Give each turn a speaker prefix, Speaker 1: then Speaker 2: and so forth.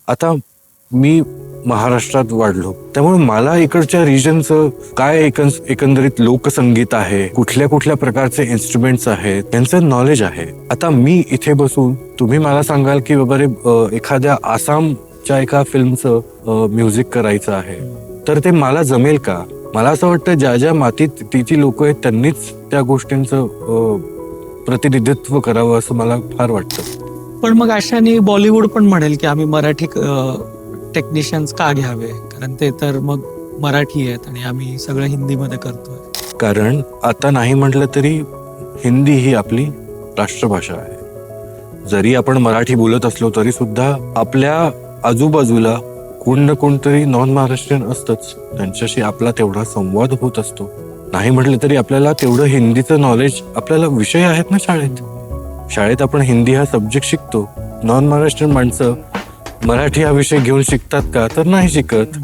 Speaker 1: आता मी महाराष्ट्रात वाढलो, त्यामुळे मला इकडच्या रिजनचं काय एकंदरीत लोकसंगीत आहे, कुठल्या कुठल्या प्रकारचे इन्स्ट्रुमेंट्स आहेत, त्यांचं नॉलेज आहे. आता मी इथे बसून तुम्ही मला सांगाल की बाबा रे एखाद्या आसामच्या एका फिल्मचं म्युझिक करायचं आहे, तर ते मला जमेल का? मला असं वाटतं ज्या ज्या मातीत तिची लोक आहेत त्यांनीच त्या गोष्टींचं प्रतिनिधित्व करावं असं मला फार वाटतं.
Speaker 2: पण मग अशाने बॉलिवूड पण म्हणेल की आम्ही मराठी टेक्निशियन्स का घ्यावे, कारण ते तर मग मराठी आहेत आणि आम्ही सगळं हिंदीमध्ये करतोय.
Speaker 1: कारण आता नाही म्हटलं तरी हिंदी ही आपली राष्ट्रभाषा आहे. जरी आपण मराठी बोलत असलो तरी सुद्धा आपल्या आजूबाजूला कोण ना कोणतरी नॉन महाराष्ट्रीयन असतंच, त्यांच्याशी आपला तेवढा संवाद होत असतो. नाही म्हटलं तरी आपल्याला तेवढं हिंदीचं नॉलेज, आपल्याला विषय आहेत ना शाळेत आपण हिंदी हा सब्जेक्ट शिकतो. नॉन महाराष्ट्रीयन माणसं मराठी हा विषय घेऊन शिकतात का? तर नाही शिकत.